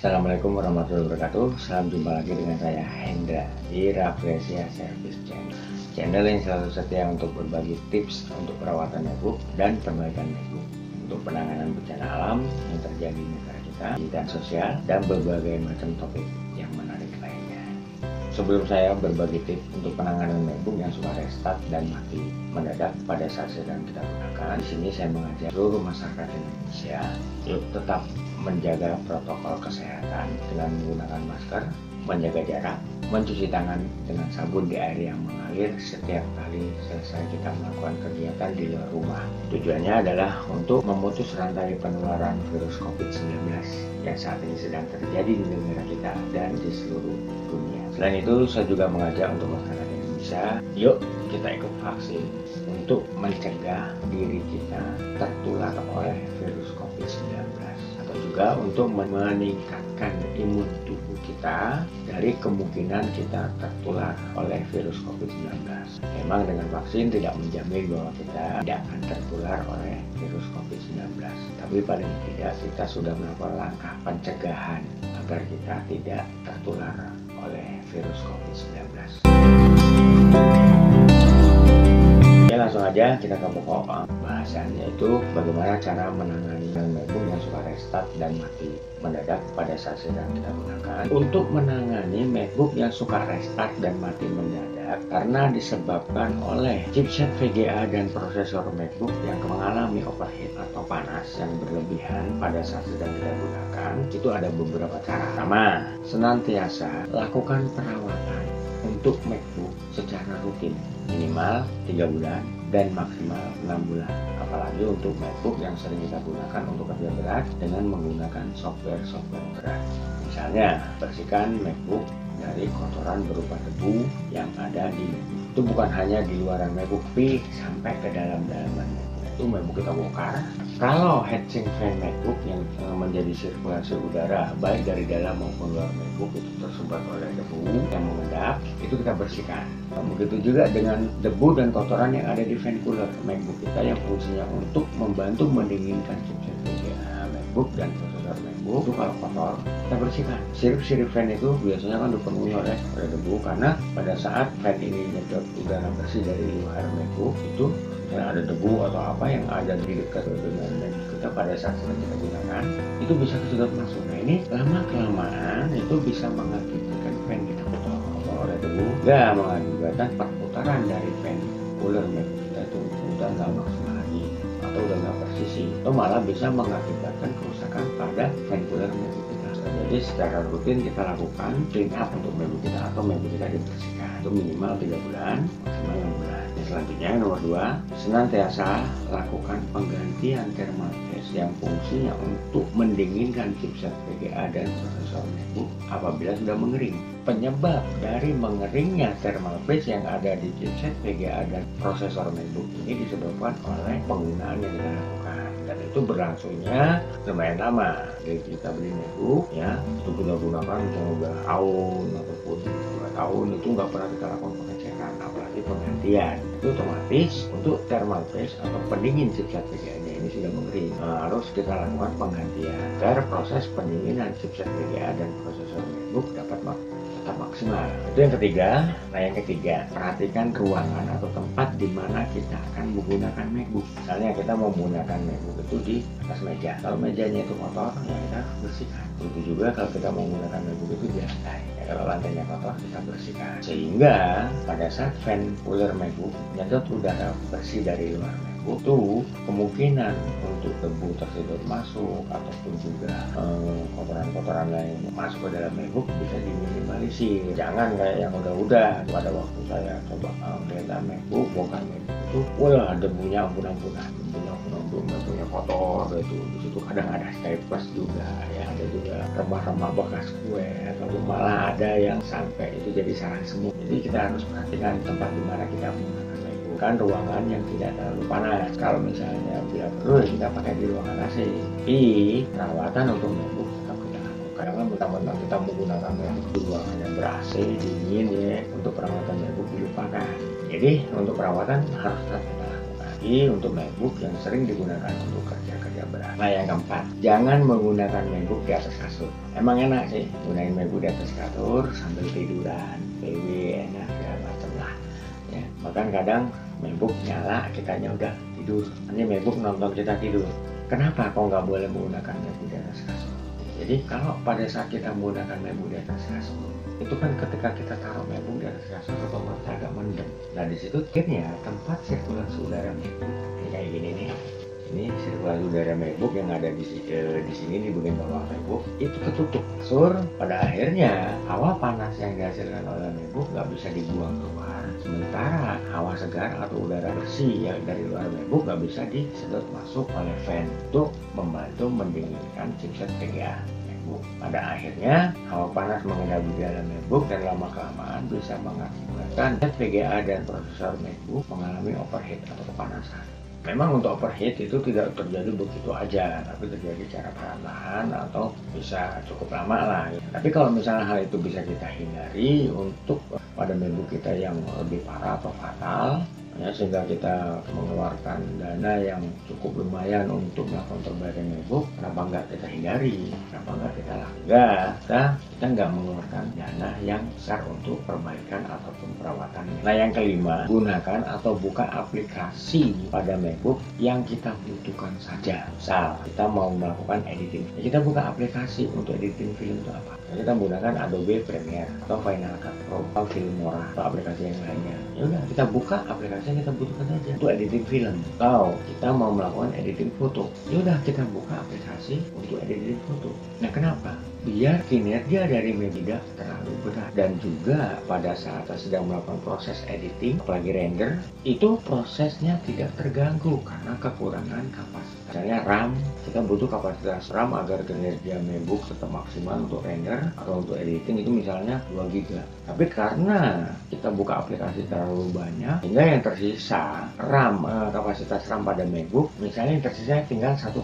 Assalamualaikum warahmatullahi wabarakatuh. Salam jumpa lagi dengan saya Hendra di Rafflesia Service Channel. Channel yang selalu setia untuk berbagi tips untuk perawatan MacBook dan perbaikan MacBook untuk penanganan bencana alam yang terjadi di negara kita, dan sosial, dan berbagai macam topik yang menarik lainnya. Sebelum saya berbagi tips untuk penanganan MacBook yang suka restart dan mati mendadak pada saat sedang kita gunakan, di sini saya mengajak seluruh masyarakat Indonesia yuk tetap menjaga protokol kesehatan dengan menggunakan masker, menjaga jarak, mencuci tangan dengan sabun di air yang mengalir setiap kali selesai kita melakukan kegiatan di luar rumah. Tujuannya adalah untuk memutus rantai penularan virus COVID-19 yang saat ini sedang terjadi di negara kita dan di seluruh dunia. Selain itu, saya juga mengajak untuk masyarakat Indonesia, yuk kita ikut vaksin untuk mencegah diri kita tertular oleh virus COVID-19, atau juga untuk meningkatkan imun tubuh kita dari kemungkinan kita tertular oleh virus COVID-19. Memang dengan vaksin tidak menjamin bahwa kita tidak akan tertular oleh virus COVID-19, tapi paling tidak kita sudah melakukan langkah pencegahan agar kita tidak tertular oleh virus COVID-19. Langsung aja kita ke pokok bahasannya, yaitu bagaimana cara menangani MacBook yang suka restart dan mati mendadak pada saat sedang kita gunakan. Untuk menangani MacBook yang suka restart dan mati mendadak karena disebabkan oleh chipset VGA dan prosesor MacBook yang mengalami overheat atau panas yang berlebihan pada saat sedang kita gunakan, itu ada beberapa cara. Pertama, senantiasa lakukan perawatan untuk MacBook secara rutin, minimal 3 bulan dan maksimal 6 bulan. Apalagi untuk MacBook yang sering kita gunakan untuk kerja berat dengan menggunakan software berat. Misalnya, bersihkan MacBook dari kotoran berupa debu yang ada di MacBook. Itu bukan hanya di luaran MacBook, tapi sampai ke dalam-dalaman MacBook. Itu MacBook kita bongkar. Kalau heatsink fan MacBook yang menjadi sirkulasi udara baik dari dalam maupun luar MacBook itu tersumbat oleh debu yang mengendap, itu kita bersihkan. Begitu juga dengan debu dan kotoran yang ada di fan cooler MacBook kita yang fungsinya untuk membantu mendinginkan chipset VGA MacBook dan prosesor MacBook. Itu kalau kotor kita bersihkan. Sirip-sirip fan itu biasanya kan dipenuhi oleh debu, karena pada saat fan ini nyedot udara bersih dari luar MacBook, itu yang ada debu atau apa yang ada di dekat dengan MacBook kita pada saat sedang kita gunakan, itu bisa kesedot masuk. Nah, ini lama kelamaan itu bisa mengakibatkan fan kita kotor oleh debu, dan mengakibatkan perputaran dari fan cooler MacBook kita itu udah nggak maksimal lagi atau udah nggak presisi, atau malah bisa mengakibatkan kerusakan pada fan cooler MacBook kita. Jadi secara rutin kita lakukan clean up untuk MacBook kita, atau MacBook kita dibersihkan. Itu minimal 3 bulan, maksimal 6 bulan. Selanjutnya nomor 2, senantiasa lakukan penggantian thermal paste yang fungsinya untuk mendinginkan chipset VGA dan prosesor MacBook apabila sudah mengering. Penyebab dari mengeringnya thermal paste yang ada di chipset VGA dan prosesor MacBook ini disebabkan oleh penggunaan yang kita lakukan, dan itu berlangsungnya lumayan lama. Jadi kita beli MacBook ya, itu kita gunakan udah tahun ataupun 2 tahun, itu nggak pernah kita lakukan pengecekan, apalagi penggantian. Itu otomatis untuk thermal paste atau pendingin chipset VGA-nya ini sudah mengering. Harus kita lakukan penggantian agar proses pendinginan chipset VGA dan prosesor MacBook dapat tetap maksimal. Itu yang ketiga. Nah, yang ketiga, perhatikan ruangan atau tempat di mana kita akan menggunakan MacBook. Misalnya kita mau menggunakan MacBook itu di atas meja. Kalau mejanya itu kotor, ya kita bersihkan. Begitu juga kalau kita mau menggunakan MacBook itu di lantai. Ya, kalau lantainya kotor, kita bersihkan. Sehingga pada saat fan cooler MacBook nyedot udara bersih dari luar MacBook, itu kemungkinan untuk debu tersedot masuk ataupun juga kotoran-kotoran lain masuk ke dalam MacBook bisa diminimalisir. Jangan kayak yang udah-udah. Pada waktu saya coba melihat MacBook, bongkar MacBook itu, wah debunya ampun-ampunan, MacBooknya kotor gitu. Di situ kadang ada staples juga, ya ada juga remah-remah bekas kue, atau malah ada yang sampai itu jadi sarang semut. Jadi kita harus perhatikan tempat di mana kita menggunakan MacBook. Kan ruangan yang tidak terlalu panas. Kalau misalnya bila perlu kita pakai di ruangan AC. Tapi perawatan untuk MacBook tetap kita lakukan. Karena mentang-mentang kita menggunakan MacBook di ruangan yang ber-AC dingin ya, untuk perawatan MacBook dilupakan. Jadi untuk perawatan harus tetap kita lakukan. lagi untuk MacBook yang sering digunakan untuk kerja-kerja berat. Nah yang keempat, jangan menggunakan MacBook di atas kasur. Emang enak sih gunain MacBook di atas kasur sambil tiduran, PW enak ya macam lah. Ya, bahkan kadang MacBook nyala, kitanya udah tidur. Ini MacBook nonton kita tidur. Kenapa kok nggak boleh menggunakan MacBook di atas kasur? Jadi kalau pada saat kita menggunakan MacBook di atas kasur, itu kan ketika kita taruh MacBook di atas kasur otomatis agak mendem. Nah di situ akhirnya tempat sirkulasi udara MacBook kayak gini nih. Ini sirkulasi udara MacBook yang ada di sini di bagian bawah MacBook itu ketutup kasur. Pada akhirnya hawa panas yang dihasilkan oleh MacBook nggak bisa dibuang keluar. Sementara hawa segar atau udara bersih yang dari luar MacBook nggak bisa disedot masuk oleh fan untuk membantu mendinginkan chipset VGA. Pada akhirnya hawa panas mengendap di dalam MacBook dan lama-kelamaan bisa mengakibatkan VGA dan prosesor MacBook mengalami overheat atau kepanasan. Memang untuk overheat itu tidak terjadi begitu aja, tapi terjadi secara perlahan atau bisa cukup lama lah. Tapi kalau misalnya hal itu bisa kita hindari untuk pada MacBook kita yang lebih parah atau fatal, ya, sehingga kita mengeluarkan dana yang cukup lumayan untuk melakukan perbaikan MacBook, kenapa nggak kita hindari, kenapa nggak kita lakukan, kita nggak mengeluarkan dana yang besar untuk perbaikan ataupun perawatan. Nah yang kelima, gunakan atau buka aplikasi pada MacBook yang kita butuhkan saja. Misal kita mau melakukan editing, ya kita buka aplikasi untuk editing film itu apa? Ya, kita menggunakan Adobe Premiere atau Final Cut Pro atau Filmora atau aplikasi yang lainnya. Ya udah kita buka aplikasi yang kita butuhkan aja untuk editing film. Atau kita mau melakukan editing foto, ya udah kita buka aplikasi untuk editing foto. Nah kenapa? Biar kinerja dari MacBook tidak terlalu berat, dan juga pada saat kita sedang melakukan proses editing, apalagi render, itu prosesnya tidak terganggu karena kekurangan kapasitas. Misalnya RAM, kita butuh kapasitas RAM agar kinerja MacBook tetap maksimal untuk render atau untuk editing itu misalnya 2 GB. Tapi karena kita buka aplikasi terlalu banyak, sehingga yang tersisa RAM, kapasitas RAM pada MacBook misalnya yang tersisa tinggal 1,5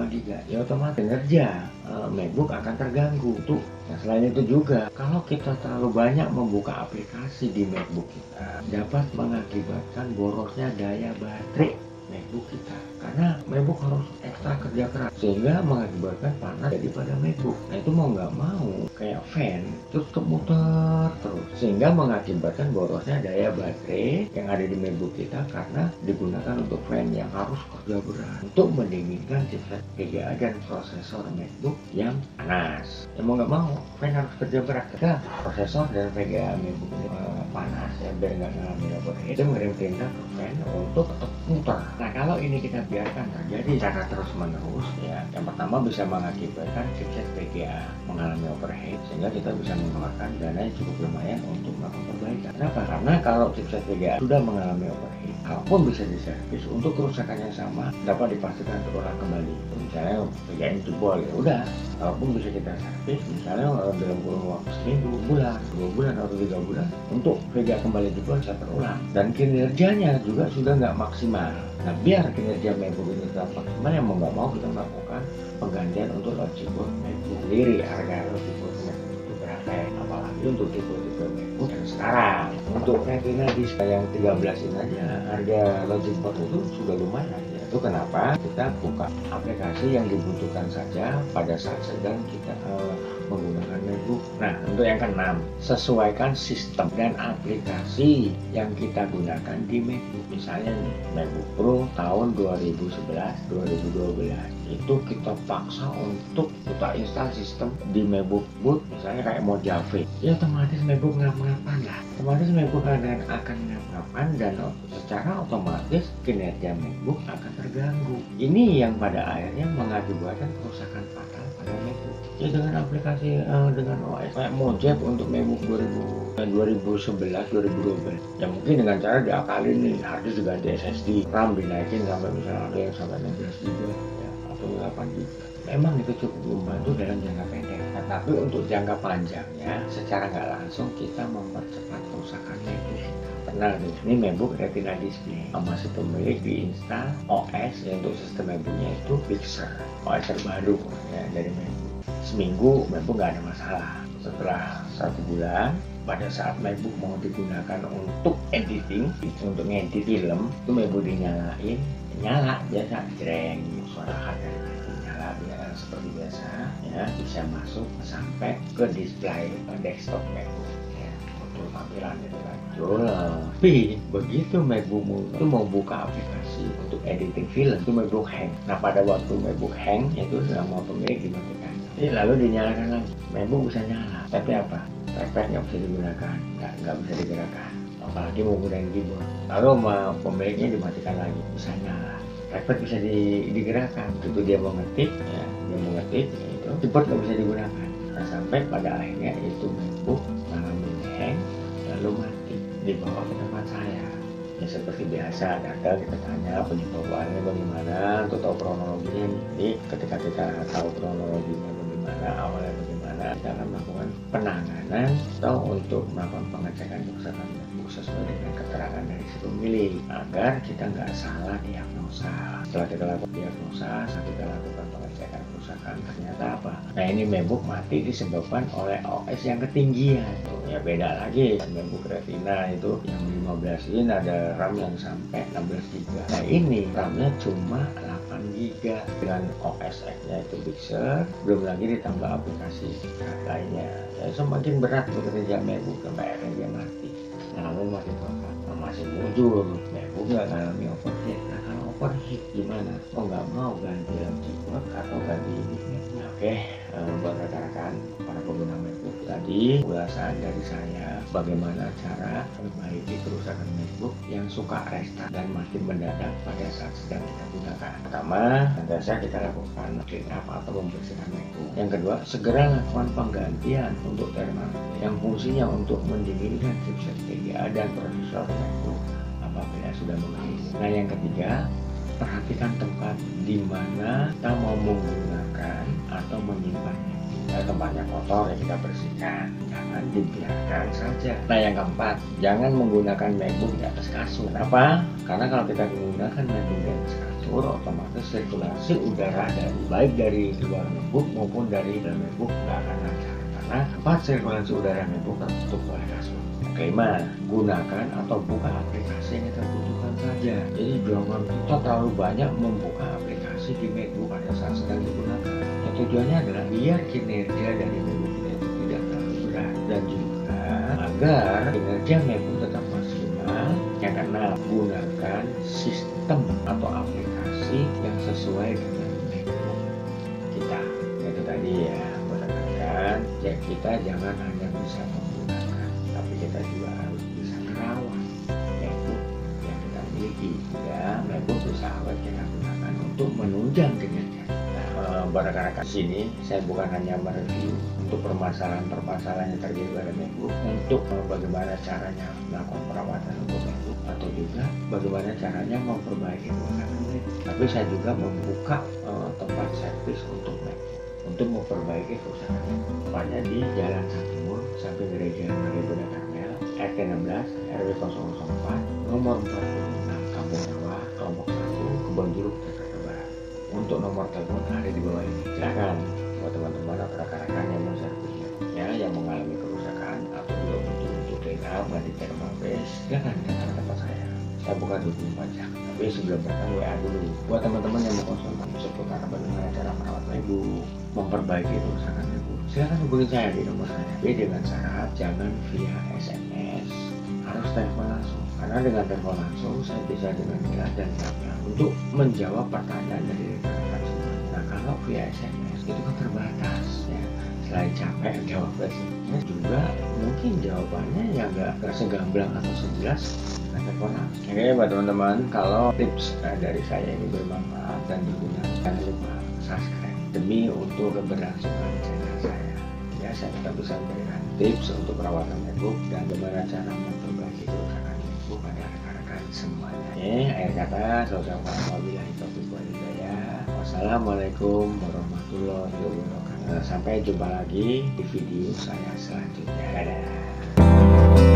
GB, ya otomatis kinerja MacBook akan terganggu tuh. Nah selain itu juga kalau kita terlalu banyak membuka aplikasi di MacBook kita dapat mengakibatkan borosnya daya baterai MacBook kita, karena MacBook harus ekstra kerja keras sehingga mengakibatkan panas daripada MacBook. Nah itu mau nggak mau kayak fan terus muter terus sehingga mengakibatkan borosnya daya baterai yang ada di MacBook kita karena digunakan untuk fan yang harus kerja berat untuk mendinginkan chipset VGA dan prosesor MacBook yang panas. Ya mau nggak mau fan harus kerja berat karena prosesor dan VGA MacBook ini panas ya, biar nggak ngalamin overheat. Itu mengirim perintah ke fan untuk tetap muter. Nah kalau ini kita biarkan terjadi secara terus menerus, ya yang pertama bisa mengakibatkan chipset VGA mengalami overheat sehingga kita bisa mengeluarkan dana yang cukup lumayan untuk melakukan perbaikan. Kenapa? Karena kalau chipset VGA sudah mengalami overheat, kalaupun bisa diservis untuk kerusakan yang sama dapat dipastikan terulang kembali. Misalnya VGA ini jebol, ya udah, kalaupun bisa kita servis misalnya dalam kurun waktu seminggu, bulan, 2 bulan atau 3 bulan untuk VGA kembali jebol bisa terulang dan kinerjanya juga sudah nggak maksimal. Nah biar kinerja MacBook ini tetap maksimal, yang mau nggak mau kita melakukan penggantian untuk logic board MacBook sendiri. Harga logic board MacBook itu berapa ya? Apalagi untuk tipe-tipe MacBook yang sekarang. Untuk Retina Disc yang 13 ini aja harga logic board itu sudah lumayan ya. Itu kenapa kita buka aplikasi yang dibutuhkan saja pada saat sedang kita menggunakan MacBook. Nah, untuk yang keenam, sesuaikan sistem dan aplikasi yang kita gunakan di MacBook. Misalnya nih, MacBook Pro tahun 2011-2012 itu kita paksa untuk kita install sistem di MacBook boot, misalnya kayak Mojave. Ya otomatis MacBook ngap-ngapan lah. Otomatis MacBook akan ngap-ngapan dan secara otomatis kinerja MacBook akan terganggu. Ini yang pada akhirnya mengakibatkan kerusakan fatal pada MacBook. Ya dengan aplikasi dengan OS kayak Mojave untuk MacBook 2011-2012 ya mungkin dengan cara diakalin nih, harddisk diganti SSD, RAM dinaikin sampai misalnya ada yang sampai 16 GB ya, atau 8 GB. Memang itu cukup membantu dalam jangka pendek, tetapi untuk jangka panjangnya secara nggak langsung kita mempercepat kerusakan MacBook kita. Pernah nih, ini MacBook Retina Display masih pemilik diinstal OS ya, untuk sistem MacBooknya itu Big Sur, OS terbaru ya dari MacBook. Seminggu MacBook nggak ada masalah. Setelah 1 bulan pada saat MacBook mau digunakan untuk editing, untuk ngedit film, itu MacBook dinyalain, nyala biasa, jreng, suara hard dari MacBook nyala biasa seperti biasa, ya bisa masuk sampai ke display desktop MacBook, ya, untuk tampilan itu kan. Tapi begitu MacBookmu itu mau buka aplikasi untuk editing film, itu MacBook hang. Nah pada waktu MacBook hang itu sama pemilik dimatikan. Lalu dinyalakan lagi, MacBook bisa nyala, tapi apa? Trackpad nggak bisa digunakan, nggak bisa digerakkan, apalagi mau gunain keyboard. Lalu sama pemiliknya dimatikan lagi, bisa nyala. Trackpad bisa digerakkan, itu dia mau ngetik, ya dia mau ngetik, itu keyboard nggak bisa digunakan. Nah, sampai pada akhirnya itu MacBook mengalami hang, lalu mati, dibawa ke tempat saya. Ya seperti biasa, datang kita tanya penyebarannya bagaimana, untuk tahu kronologinya. Jadi ketika kita tahu kronologinya bagaimana, awalnya bagaimana, kita akan melakukan penanganan atau untuk melakukan pengecekan kerusakan MacBook sesuai dengan keterangan dari si pemilik, agar kita nggak salah diagnosa. Setelah kita lakukan diagnosa, kita lakukan pengecekan kerusakan, ternyata apa? Nah ini MacBook mati disebabkan oleh OS yang ketinggian. Ya beda lagi, MacBook Retina itu yang 15 in ada RAM yang sampai 16 GB. Nah ini RAM-nya cuma 8 GB dengan OS X-nya itu Big Sur, belum lagi ditambah aplikasi lainnya. Ya, semakin berat bekerja MacBook sampai akhirnya dia mati. Nah lalu masih muncul MacBook nggak ngalami overheat. Nah kalau overheat gimana? Oh nggak mau ganti keyboard atau ganti ini? Oke, buat rekan-rekan para pengguna MacBook, tadi ulasan dari saya bagaimana cara memperbaiki kerusakan MacBook yang suka restart dan mati mendadak pada saat sedang kita gunakan. Pertama, biasa kita lakukan clean up atau membersihkan MacBook. Yang kedua, segera lakukan penggantian untuk thermal yang fungsinya untuk mendinginkan chipset VGA dan prosesor MacBook apabila sudah mengering. Nah yang ketiga, perhatikan tempat di mana kita mau menggunakan atau menyimpannya. Nah, tempatnya kotor ya kita bersihkan, jangan dibiarkan saja. Nah yang keempat, jangan menggunakan MacBook di atas kasur. Kenapa? Karena kalau kita menggunakan MacBook di atas kasur, otomatis sirkulasi udara baik dari luar MacBook maupun dari dalam MacBook nggak akan lancar. Karena tempat sirkulasi udara MacBook tertutup oleh kasur. Kelima, gunakan atau buka aplikasi yang kita butuhkan saja. Jadi jangan kita terlalu banyak membuka aplikasi di MacBook pada saat sedang digunakan. Yang tujuannya adalah biar kinerja dari MacBook kita itu tidak terlalu berat, dan juga agar kinerja MacBook tetap maksimal. Yang keenam, gunakan sistem atau aplikasi yang sesuai dengan MacBook kita. Itu tadi ya, berdasarkan ya kita jangan hanya bisa menggunakan, tapi kita juga harus bisa merawat MacBook yang kita miliki. Ya, MacBook bisa awet kita gunakan untuk menunjang kinerja. Buat rekan-rekan sini, saya bukan hanya mereview untuk permasalahan-permasalahan yang terjadi pada MacBook, untuk bagaimana caranya melakukan perawatan untuk MacBook, atau juga bagaimana caranya memperbaiki kerusakan MacBook. Tapi saya juga membuka tempat servis untuk MacBook untuk memperbaiki kerusakan MacBook. Tepatnya di Jalan Timur samping Gereja Maria Bunda Karmel, RT 16 RW 004 nomor 46 Kampung Rawa, Kelompok 1, Kebon Jeruk, Jakarta Barat. Untuk nomor telepon ada di bawah ini. Silakan buat teman-teman atau rekan-rekan yang mau servisnya, ya, yang mengalami kerusakan atau juga butuh untuk clean up, ganti thermal paste, silakan datang ke tempat saya. Saya buka 24 jam. Tapi sebelum datang WA dulu. Buat teman-teman yang mau konsultasi seputar bagaimana cara merawat MacBook, memperbaiki kerusakan MacBook, silakan hubungi saya di nomor saya. Tapi dengan syarat jangan via SMS, harus telepon langsung. Karena dengan telepon langsung saya bisa dengan jelas dan gamblang untuk menjawab pertanyaan dari rekan-rekan semua. Nah kalau via SMS itu kan terbatas ya. Selain capek jawab SMS juga mungkin jawabannya ya nggak segamblang atau sejelas telepon langsung. Oke buat teman-teman, kalau tips dari saya ini bermanfaat dan digunakan, jangan lupa subscribe demi untuk keberlangsungan channel saya. Ya saya tidak bisa memberikan tips untuk perawatan MacBook dan bagaimana cara memperbaiki kerusakan MacBook pada rekan-rekan semuanya. Akhir kata, wabillahi taufiq wal hidayah. Wassalamualaikum warahmatullahi wabarakatuh. Sampai jumpa lagi di video saya selanjutnya. Dadah.